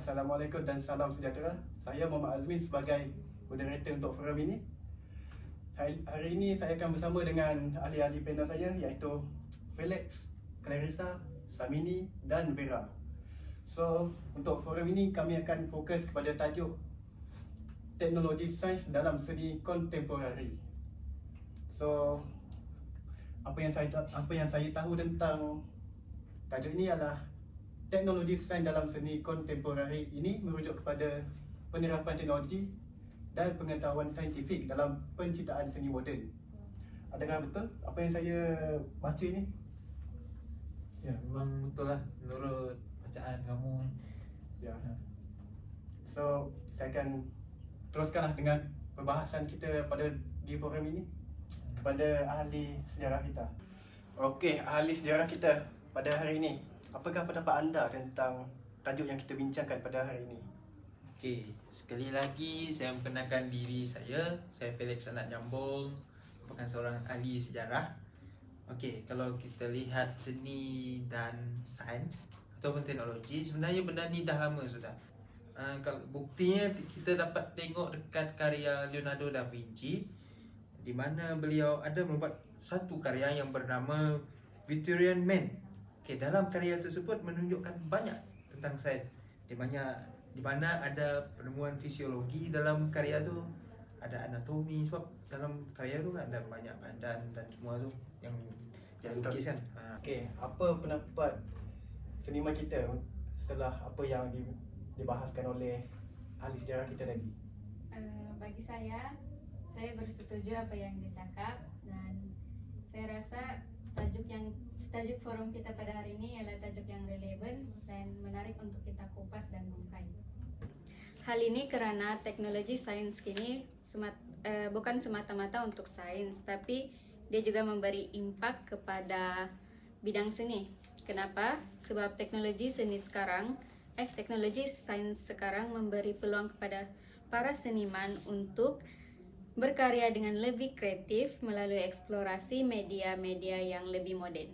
Assalamualaikum dan salam sejahtera. Saya Muhammad Azmin sebagai moderator untuk forum ini. Hari ini saya akan bersama dengan ahli-ahli panel saya iaitu Felix, Clarissa, Samini dan Vera. So, untuk forum ini kami akan fokus kepada tajuk teknologi sains dalam seni kontemporari. So, apa yang saya tahu tentang tajuk ini adalah teknologi sains dalam seni kontemporari ini merujuk kepada penerapan teknologi dan pengetahuan saintifik dalam penciptaan seni moden. Adakah betul apa yang saya baca ini? Ya, memang betul lah menurut bacaan kamu. Ya. So, saya akan teruskanlah dengan perbahasan kita pada di forum ini kepada ahli sejarah kita. Okey, ahli sejarah kita pada hari ini, apakah pendapat anda tentang tajuk yang kita bincangkan pada hari ini? Okey, sekali lagi saya memperkenalkan diri saya Felix Anak Jambong, merupakan seorang ahli sejarah. Okey, kalau kita lihat seni dan sains ataupun teknologi, sebenarnya benda ni dah lama sudah. Kalau buktinya kita dapat tengok dekat karya Leonardo da Vinci, di mana beliau ada membuat satu karya yang bernama Victorian Man. Okey, dalam karya tersebut menunjukkan banyak tentang sains. Di mana ada penemuan fisiologi dalam karya tu, ada anatomi, sebab dalam karya tu ada banyak badan dan semua tu yang dilukiskan. Okey, apa pendapat seniman kita setelah apa yang dibahaskan oleh ahli sejarah kita tadi? Bagi saya bersetuju apa yang dia cakap, dan saya rasa tajuk forum kita pada hari ini adalah tajuk yang relevan dan menarik untuk kita kupas dan mengkaji. Hal ini karena teknologi sains kini bukan semata-mata untuk sains, tapi dia juga memberi impak kepada bidang seni. Kenapa? Sebab teknologi sains sekarang memberi peluang kepada para seniman untuk berkarya dengan lebih kreatif melalui eksplorasi media-media yang lebih moden.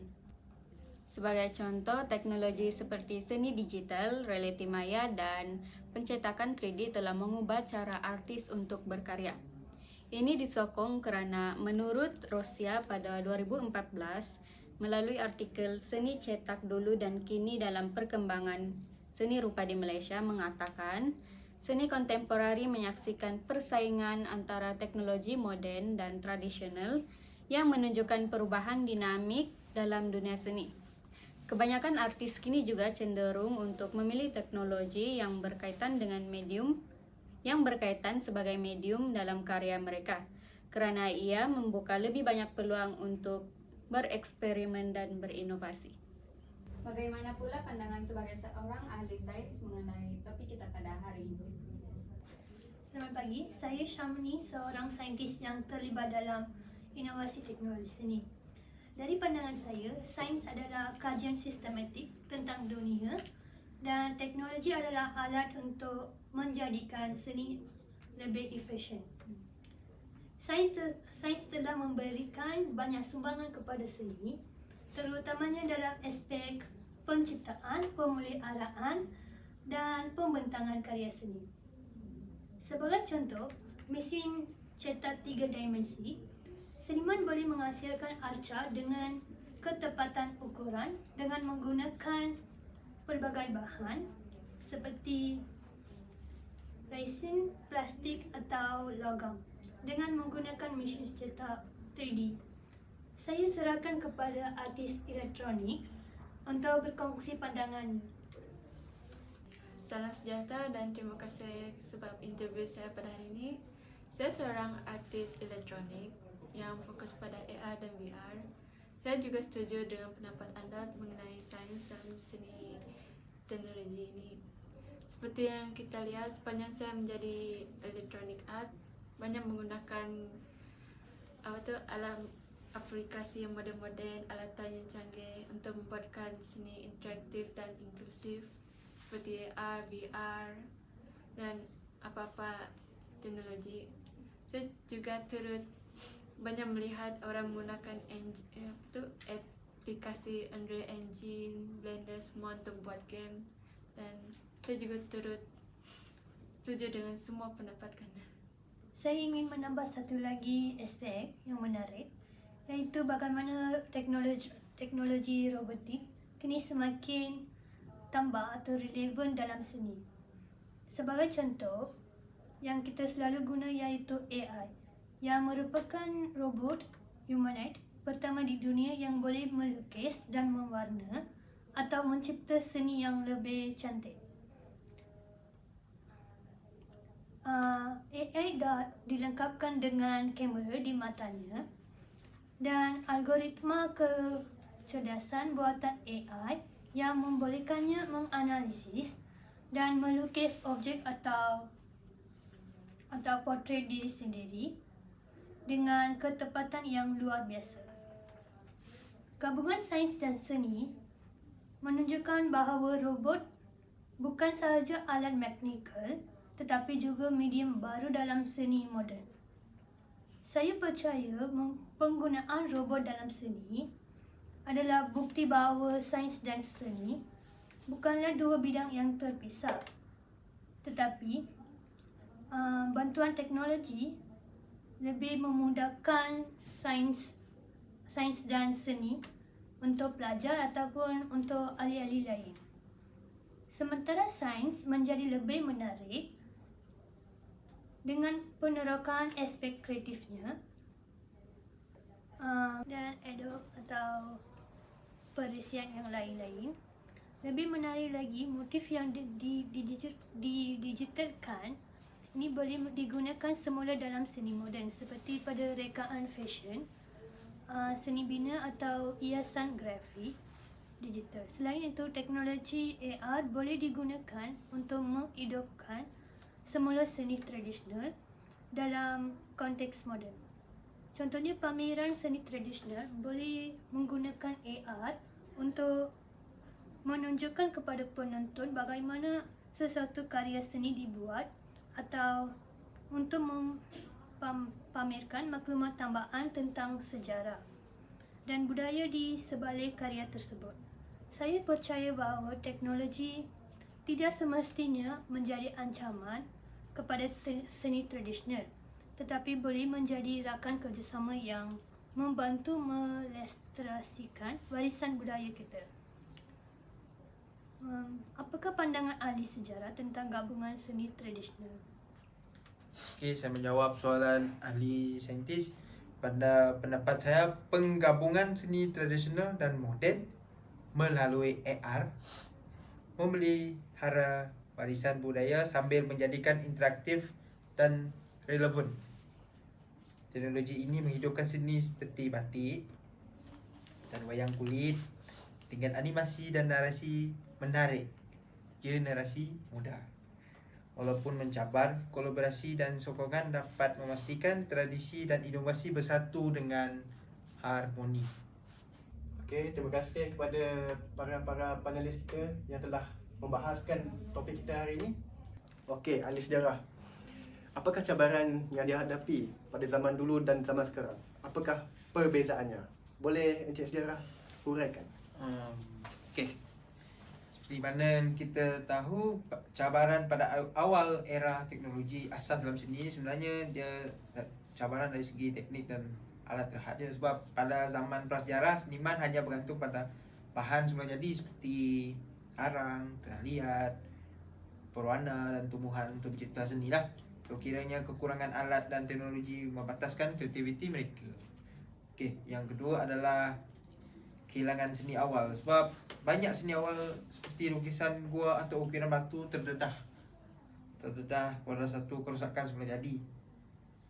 Sebagai contoh, teknologi seperti seni digital, reality maya, dan pencetakan 3D telah mengubah cara artis untuk berkarya. Ini disokong karena menurut Rosia pada 2014, melalui artikel Seni Cetak Dulu dan Kini dalam Perkembangan Seni Rupa di Malaysia mengatakan, seni kontemporari menyaksikan persaingan antara teknologi moden dan tradisional yang menunjukkan perubahan dinamik dalam dunia seni. Kebanyakan artis kini juga cenderung untuk memilih teknologi yang berkaitan sebagai medium dalam karya mereka, karena ia membuka lebih banyak peluang untuk bereksperimen dan berinovasi. Bagaimana pula pandangan sebagai seorang ahli sains mengenai topik kita pada hari ini? Selamat pagi, saya Syamni, seorang saintis yang terlibat dalam inovasi teknologi seni. Dari pandangan saya, sains adalah kajian sistematik tentang dunia dan teknologi adalah alat untuk menjadikan seni lebih efisien. Sains telah memberikan banyak sumbangan kepada seni, terutamanya dalam aspek penciptaan, pemeliharaan dan pembentangan karya seni. Sebagai contoh, mesin cetak 3 dimensi, seniman boleh menghasilkan arca dengan ketepatan ukuran dengan menggunakan pelbagai bahan seperti resin, plastik atau logam dengan menggunakan mesin cetak 3D. Saya serahkan kepada artis elektronik untuk berkongsi pandangannya. Salam sejahtera dan terima kasih sebab interview saya pada hari ini. Saya seorang artis elektronik yang fokus pada AR dan VR. Saya juga setuju dengan pendapat anda mengenai sains dalam seni teknologi ini. Seperti yang kita lihat sepanjang saya menjadi electronic art, banyak menggunakan alam aplikasi yang moden-moden, alatan yang canggih untuk membuatkan seni interaktif dan inklusif seperti AR, VR dan apa-apa teknologi. Saya juga turut banyak melihat orang menggunakan aplikasi Unreal Engine, Blender semua untuk buat game, dan Saya juga turut setuju dengan semua pendapat Anda. Saya ingin menambah satu lagi aspek yang menarik, iaitu bagaimana teknologi robotik kini semakin tambah atau relevan dalam seni. Sebagai contoh, yang kita selalu guna iaitu AI, yang merupakan robot humanoid pertama di dunia yang boleh melukis dan mewarna atau mencipta seni yang lebih cantik. AI dah dilengkapkan dengan kamera di matanya dan algoritma kecerdasan buatan AI yang membolehkannya menganalisis dan melukis objek atau portret diri sendiri dengan ketepatan yang luar biasa. Gabungan sains dan seni menunjukkan bahawa robot bukan sahaja alat mekanikal tetapi juga medium baru dalam seni moden. Saya percaya penggunaan robot dalam seni adalah bukti bahawa sains dan seni bukanlah dua bidang yang terpisah, tetapi bantuan teknologi lebih memudahkan sains dan seni untuk pelajar ataupun untuk ahli-ahli lain. Sementara sains menjadi lebih menarik dengan penerokan aspek kreatifnya dan atau perisian yang lain-lain. Lebih menarik lagi, motif yang didigitalkan ini boleh digunakan semula dalam seni moden seperti pada rekaan fashion, seni bina atau hiasan grafik digital. Selain itu, teknologi AR boleh digunakan untuk menghidupkan semula seni tradisional dalam konteks moden. Contohnya, pameran seni tradisional boleh menggunakan AR untuk menunjukkan kepada penonton bagaimana sesuatu karya seni dibuat atau untuk pamerkan maklumat tambahan tentang sejarah dan budaya di sebalik karya tersebut. Saya percaya bahawa teknologi tidak semestinya menjadi ancaman kepada seni tradisional, tetapi boleh menjadi rakan kerjasama yang membantu melestarikan warisan budaya kita. Apakah pandangan ahli sejarah tentang gabungan seni tradisional? Okey, saya menjawab soalan ahli saintis. Pada pendapat saya, penggabungan seni tradisional dan moden melalui AR memelihara warisan budaya sambil menjadikan interaktif dan relevan. Teknologi ini menghidupkan seni seperti batik dan wayang kulit dengan animasi dan narasi menarik generasi muda. Walaupun mencabar, kolaborasi dan sokongan dapat memastikan tradisi dan inovasi bersatu dengan harmoni. Okey, terima kasih kepada para panelis kita yang telah membahaskan topik kita hari ini. Okey, ahli sejarah. Apakah cabaran yang dihadapi pada zaman dulu dan zaman sekarang? Apakah perbezaannya? Boleh Encik Sejarah huraikan? Okey. Seperti mana kita tahu, cabaran pada awal era teknologi asas dalam seni sebenarnya dia cabaran dari segi teknik dan alat terhad je. Sebab pada zaman prasejarah, seniman hanya bergantung pada bahan semula jadi seperti arang, tanah liat, perwarna dan tumbuhan untuk mencipta seni lah. So, kiranya kekurangan alat dan teknologi membataskan kreativiti mereka. Okey, yang kedua adalah kehilangan seni awal. Sebab banyak seni awal seperti lukisan gua atau ukiran batu terdedah pada satu kerusakan semula jadi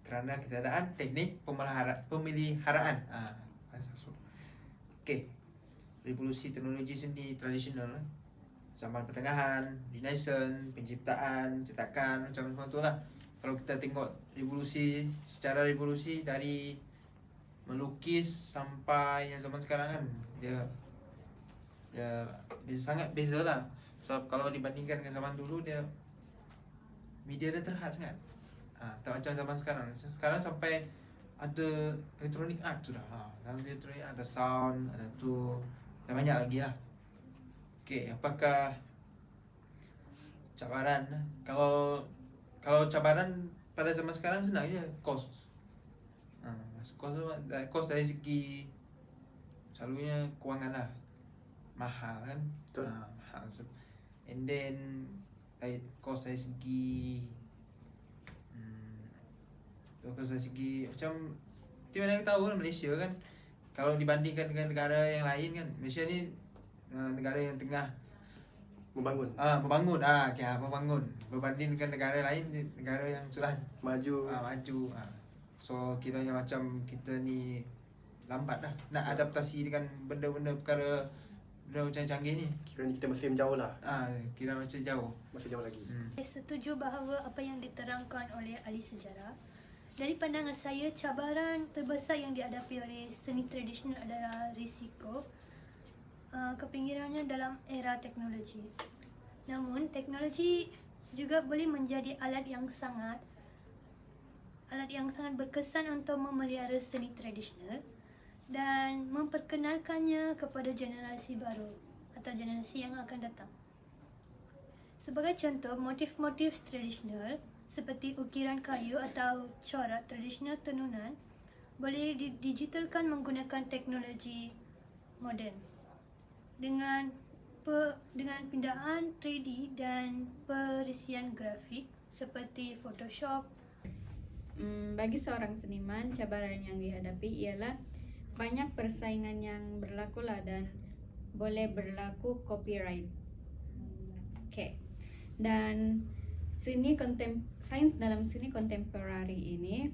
kerana ketiadaan teknik pemeliharaan. Okey. Revolusi teknologi seni tradisional zaman pertengahan, Renaissance, penciptaan, cetakan, macam tu lah. Kalau kita tengok secara revolusi dari melukis sampai yang zaman sekarang kan, dia sangat beza lah. Sebab kalau dibandingkan dengan zaman dulu, dia media dia terhad sangat. Tak macam zaman sekarang. Sekarang sampai ada electronic art sudah. Dalam electronic art ada sound, ada tu, dan banyak lagi lah. Okey, apakah Cabaran. Kalau cabaran pada zaman sekarang senang je, kos. Kos dari segi selalunya kewangan lah, mahal kan. Betul. Mahal. And then kos dari segi kos dari segi macam kita mana tahu lah Malaysia kan, kalau dibandingkan dengan negara yang lain kan, Malaysia ni negara yang tengah Membangun, membangun berbanding dengan negara lain, negara yang sudah maju. maju. So kiranya macam kita ni lambat dah nak adaptasi dengan benda-benda perkara benda macam canggih ni. Kiranya kita masih menjauh lah. Kira macam jauh. Masih jauh lagi. Saya setuju bahawa apa yang diterangkan oleh ahli sejarah. Dari pandangan saya, cabaran terbesar yang dihadapi oleh seni tradisional adalah risiko kepinggirannya dalam era teknologi. Namun, teknologi juga boleh menjadi alat yang sangat berkesan untuk memelihara seni tradisional dan memperkenalkannya kepada generasi baru atau generasi yang akan datang. Sebagai contoh, motif-motif tradisional seperti ukiran kayu atau corak tradisional tenunan boleh didigitalkan menggunakan teknologi moden. Dengan pindahan 3D dan perisian grafik seperti Photoshop. Bagi seorang seniman, cabaran yang dihadapi ialah banyak persaingan yang berlaku lah dan boleh berlaku copyright. Dan sains dalam seni kontemporari ini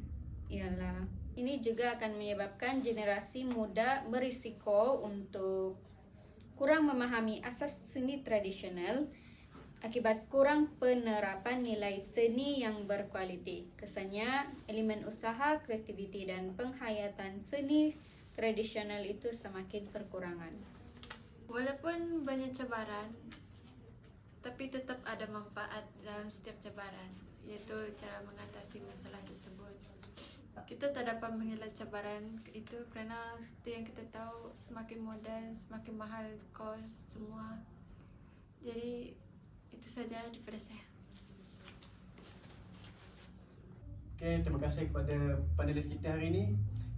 juga akan menyebabkan generasi muda berisiko untuk kurang memahami asas seni tradisional akibat kurang penerapan nilai seni yang berkualiti. Kesannya, elemen usaha, kreativiti dan penghayatan seni tradisional itu semakin berkurangan. Walaupun banyak cabaran, tapi tetap ada manfaat dalam setiap cabaran, iaitu cara mengatasi masalah tersebut. Kita tak dapat mengelak cabaran itu kerana seperti yang kita tahu, semakin moden, semakin mahal kos semua. Jadi itu saja daripada saya. Terima kasih kepada panelis kita hari ini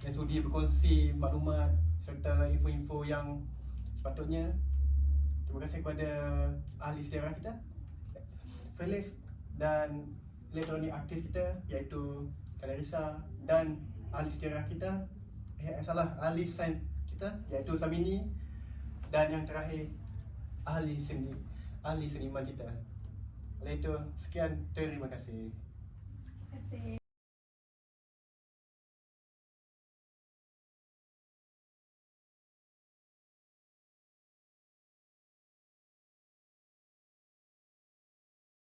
yang sudi berkongsi maklumat serta info-info yang sepatutnya. Terima kasih kepada ahli sejarah kita, Felix, dan elektronik artis kita iaitu Clarissa, dan ahli sejarah kita, ahli sains kita iaitu Samini, dan yang terakhir ahli seniman kita. Oleh itu, sekian, terima kasih. Terima kasih.